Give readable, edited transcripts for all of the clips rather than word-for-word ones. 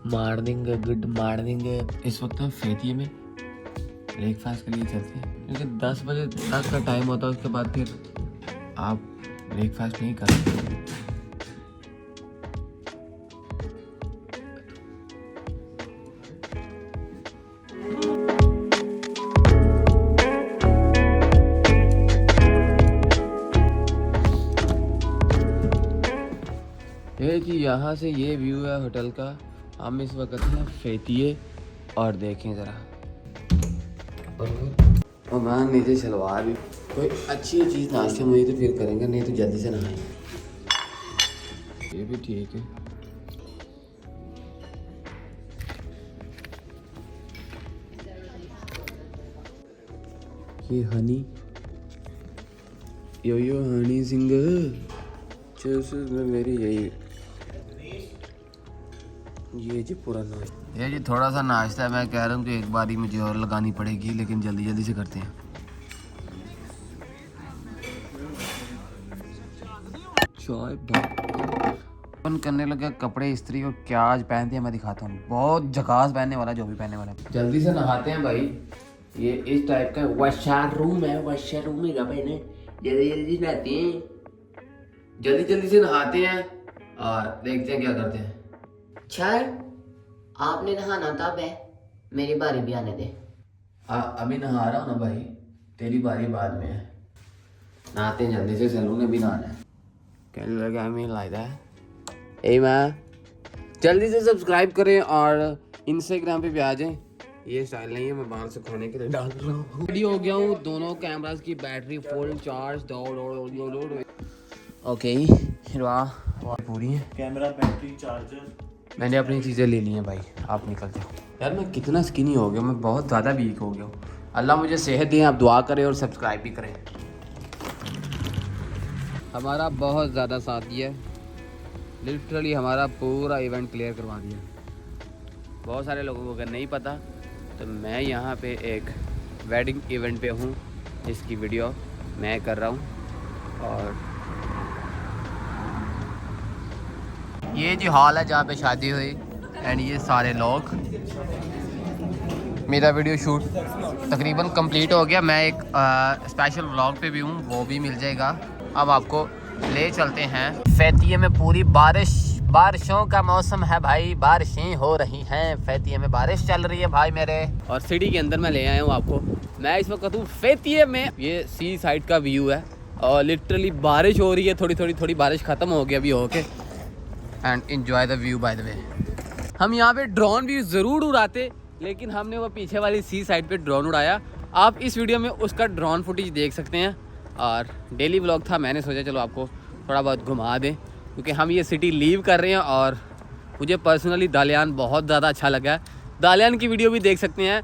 Morning, good morning. इस वक्त हम फेतिये में ब्रेकफास्ट के लिए चलते हैं क्योंकि 10 बजे तक का टाइम होता है, उसके बाद फिर आप ब्रेकफास्ट नहीं कर सकते। ये जी यहाँ से ये व्यू है होटल का। हम इस वक्त हैं फेतिये और देखें ज़रा और मैं नीचे शलवार भी कोई अच्छी चीज़ नाश्ते में तो फिर करेंगे, नहीं तो जल्दी से नहाएं। ये भी ठीक है। ये हनी यो हनी सिंह में मेरी यही ये जी पूरा नाश्ता। ये जी थोड़ा सा नाश्ता है। मैं कह रहा हूँ कि एक बारी मुझे और लगानी पड़ेगी, लेकिन जल्दी जल्दी से करते हैं। चाय बंद करने लगा, कपड़े इस्त्री और क्या आज पहनते हैं मैं दिखाता हूँ। बहुत झकास पहनने वाला, जो भी पहनने वाला है। जल्दी से नहाते हैं भाई। ये इस टाइप का वॉशरूम है, वॉशरूम में पहने जल्दी जल्दी नहाते हैं, जल्दी जल्दी से नहाते हैं और देखते हैं क्या करते हैं। छर आपने नहाना तब है, मेरी बारी भी आने दे। अभी नहा रहा हूँ ना भाई, तेरी बारी बाद में है। नहाते हैं जल्दी से, सैलून में भी नहाना है। कहने लगा हमें लायदा है। ए मैं जल्दी से सब्सक्राइब करें और इंस्टाग्राम पे भी आ जाएं। ये स्टाइल नहीं है, मैं बाहर से खाने के लिए डाल रहा हूँ। रेडी हो गया हूँ, दोनों कैमरास की बैटरी फुल चार्ज। ओके वाह पूरी है कैमरा, बैटरी, चार्जर। मैंने अपनी चीज़ें ले ली हैं भाई, आप निकल जाओ। यार मैं कितना स्किनी हो गया, मैं बहुत ज़्यादा वीक हो गया हूँ। अल्लाह मुझे सेहत दें, आप दुआ करें और सब्सक्राइब भी करें। हमारा बहुत ज़्यादा साथ दिया है, लिटरली हमारा पूरा इवेंट क्लियर करवा दिया। बहुत सारे लोगों को अगर नहीं पता तो मैं यहाँ पे एक वेडिंग इवेंट पे हूँ, जिसकी वीडियो मैं कर रहा हूँ। और ये जी हॉल है जहाँ पे शादी हुई एंड ये सारे लोग। मेरा वीडियो शूट तकरीबन कंप्लीट हो गया। मैं एक स्पेशल व्लॉग पे भी हूँ, वो भी मिल जाएगा। अब आपको ले चलते हैं फेतिये में। पूरी बारिशों का मौसम है भाई, बारिशें हो रही हैं। फेतिये में बारिश चल रही है भाई मेरे। और सिटी के अंदर मैं ले आया हूँ आपको। मैं इस वक्त हूँ फेतिये में। ये सी साइड का व्यू है और लिटरली बारिश हो रही है। थोड़ी बारिश ख़त्म हो गई अभी होके। And enjoy the view by the way. हम यहाँ पे ड्रोन भी ज़रूर उड़ाते, लेकिन हमने वो पीछे वाली सी साइड पे ड्रोन उड़ाया। आप इस वीडियो में उसका ड्रोन फुटेज देख सकते हैं। और डेली व्लॉग था, मैंने सोचा चलो आपको थोड़ा बहुत घुमा दें, क्योंकि हम ये सिटी लीव कर रहे हैं। और मुझे पर्सनली दालियान बहुत ज़्यादा अच्छा लगा है। दालियान की वीडियो भी देख सकते हैं,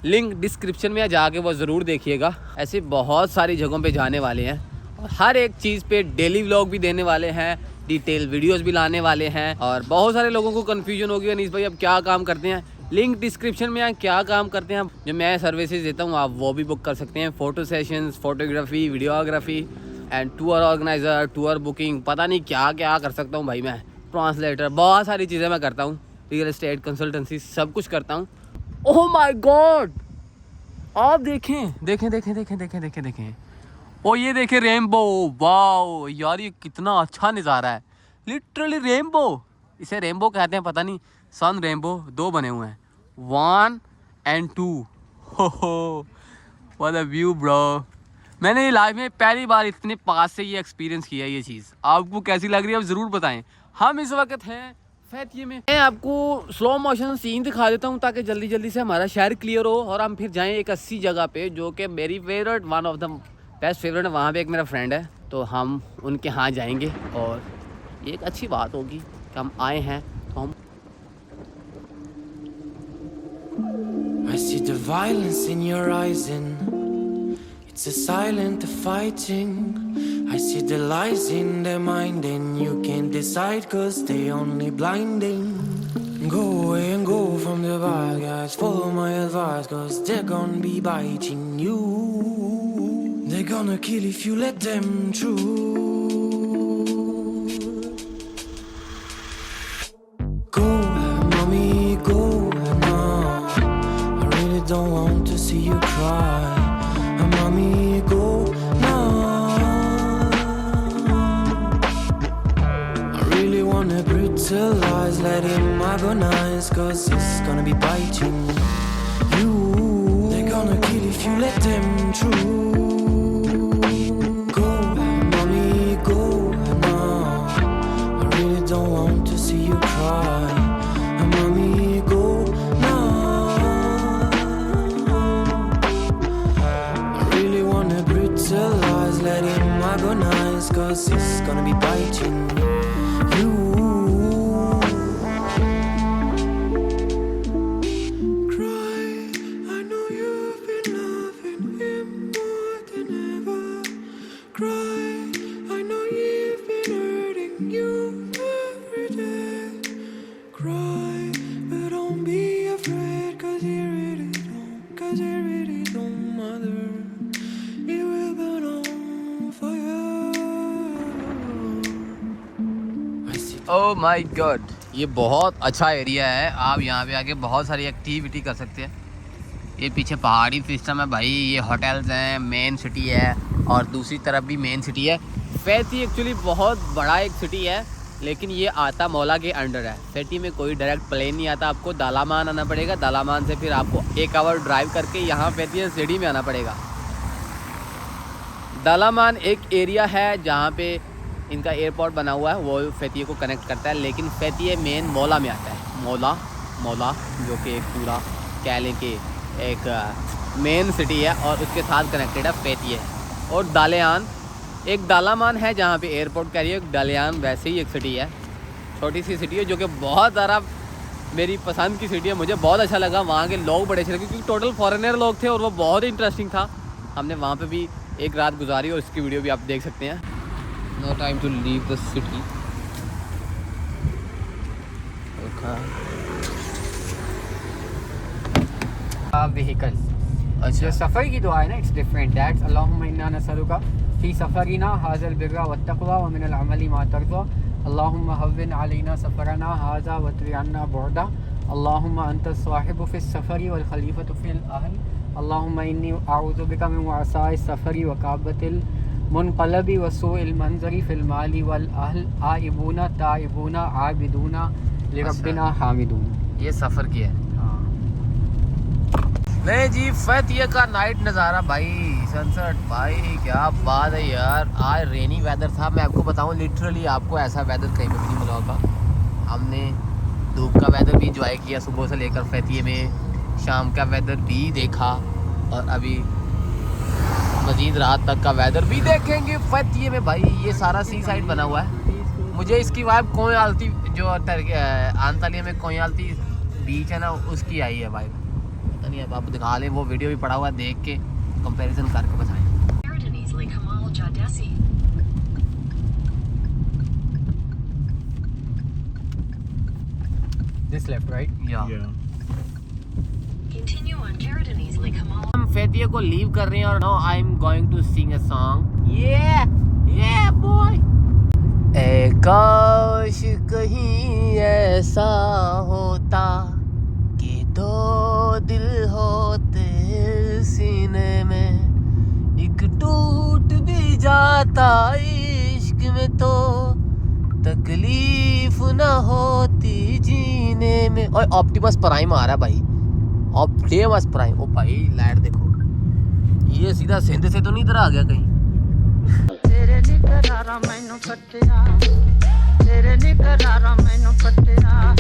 लिंक डिस्क्रिप्शन में जाके वो ज़रूर देखिएगा। ऐसे बहुत सारी जगहों पे जाने वाले हैं और हर एक चीज़ पे डेली व्लॉग भी देने वाले हैं, डिटेल वीडियोस भी लाने वाले हैं। और बहुत सारे लोगों को कन्फ्यूजन होगी अनीस भाई अब क्या काम करते हैं। लिंक डिस्क्रिप्शन में क्या काम करते हैं जो मैं सर्विसेज देता हूँ, आप वो भी बुक कर सकते हैं। Photo sessions, photography, videography and tour organiser, tour booking, पता नहीं क्या क्या कर सकता हूँ भाई मैं। ट्रांसलेटर, बहुत सारी चीज़ें मैं करता हूँ। रियल एस्टेट कंसल्टेंसी सब कुछ करता हूँ। ओह माय गॉड, आप देखें। ओ ये देखें रेनबो, वाओ यार ये कितना अच्छा नज़ारा है। लिटरली रेनबो, इसे रेनबो कहते हैं, पता नहीं सन रेनबो। 2 बने हुए हैं, 1 and 2। हो व्हाट अ व्यू ब्रो। मैंने ये लाइफ में पहली बार इतने पास से ये एक्सपीरियंस किया है। ये चीज़ आपको कैसी लग रही है आप ज़रूर बताएं। हम इस वक्त हैं फेतिये में। मैं आपको स्लो मोशन सीन दिखा देता हूँ ताकि जल्दी जल्दी से हमारा शहर क्लियर हो और हम फिर जाएँ एक अच्छी जगह पे, जो कि मेरी favourite, one of the best favourite है। वहाँ पे एक मेरा फ्रेंड है, तो हम उनके यहाँ जाएंगे और ये एक अच्छी बात होगी कि हम आए हैं तो हम। I see the violence in your eyes and it's a silent fighting. I see the lies in their mind and you can't decide cause they only blinding. Go away and go from the bad guys, follow my advice cause they're gonna be biting you. They're gonna kill if you let them through. Go, mommy brutalize, let him agonize, cause it's gonna be biting you. They're gonna kill if you let them through. Go, mommy, go now. I really don't want to see you cry. Mommy, go now. I really wanna brutalize, let him agonize, cause it's gonna be biting you. Cry, I know you've been loving him more than ever. Cry, I know you've been hurting you every day. Cry, but don't be afraid, cause you really don't matter. You will burn on fire. I see. Oh my God, ये बहुत अच्छा area है। आप यहाँ पे आके बहुत सारी एक्टिविटी कर सकते हैं। ये पीछे पहाड़ी सिस्टम है भाई, ये होटल्स हैं, मेन सिटी है और दूसरी तरफ भी मेन सिटी है। फैती एक्चुअली बहुत बड़ा एक सिटी है, लेकिन ये आता मौला के अंडर है। फैती में कोई डायरेक्ट प्लेन नहीं आता, आपको दालामान आना पड़ेगा। दालामान से फिर आपको 1 आवर ड्राइव करके यहाँ फैती सिटी में आना पड़ेगा। दालामान एक एरिया है जहाँ पे इनका एयरपोर्ट बना हुआ है, वो फैतिये को कनेक्ट करता है, लेकिन फैतिये मेन मौला में आता है। मौला जो कि एक पूरा कह लें कि एक मेन सिटी है और उसके साथ कनेक्टेड है फैतिये। और दालियान एक दालामान है जहाँ पे एयरपोर्ट का एरिया। दालियान वैसे ही एक सिटी है, छोटी सी सिटी है जो कि बहुत ज़्यादा मेरी पसंद की सिटी है। मुझे बहुत अच्छा लगा, वहाँ के लोग बड़े अच्छे लगे क्योंकि टोटल फॉरेनर लोग थे और वो बहुत ही इंटरेस्टिंग था। हमने वहाँ पे भी एक रात गुजारी और इसकी वीडियो भी आप देख सकते हैं। No time to leave the city. Vehicle अच्छा, जो सफ़र की दुआ है ना, इट्स डिफरेंट। दैट्स अल्लाहुम्मा इन्ना नसअलुका फ़ी सफ़रिना हाज़ल बिर्रा वत्तक़वा व मिनल अमली मा तर्ज़ा। अल्लाहुम्मा हव्विन अलैना सफ़रना हाज़ा वत्वी अन्ना बुअदा। अल्लाहुम्मा अंता साहिबु फ़िस सफ़री वल खलीफ़तु फ़िल अहल। अल्लाहुम्मा इन्नी अऊज़ु बिका मिन वअसाइ सफ़री व काबतिल मुनक़लबि व सूइल मंज़री फ़िल माली वल अहल। आइबूना ताइबूना आबिदूना लिरब्बिना हामिदून। ये सफ़र की है। नहीं जी, फैतिया का नाइट नज़ारा भाई, सनसेट भाई, क्या बात है यार। आज रेनी वेदर था, मैं आपको बताऊं लिटरली आपको ऐसा वेदर कहीं पे भी नहीं मिला होगा। हमने धूप का वेदर भी इंजॉय किया सुबह से लेकर फैतिये में, शाम का वेदर भी देखा और अभी मज़ीद रात तक का वेदर भी देखेंगे फैतिये में। भाई ये सारा सी साइड बना हुआ है। मुझे इसकी वाइब कोयलती जो आंतलिया में कोयलती बीच है ना, उसकी आई है वाइब। नहीं अब आप दिखा लें, वो वीडियो भी पड़ा हुआ है, देख के कंपैरिजन करके बताएं। This left, right? Yeah. हम फैतिये को लीव कर रहे हैं और now I am going to sing a song. ये बॉय। ए काश कहीं ऐसा होता कि दो दिल होते सीने में, एक टूट भी जाता इश्क में तो तकलीफ ना होती जीने में। और ऑप्टिमस प्राइम आ रहा है भाई, ऑप्टिमस प्राइम। ओ भाई लाइट देखो, ये सीधा सिंध से तो नहीं इधर आ गया कहीं। तेरे निकरारा मैनू कटिया, तेरे निकरारा मैनू कटिया।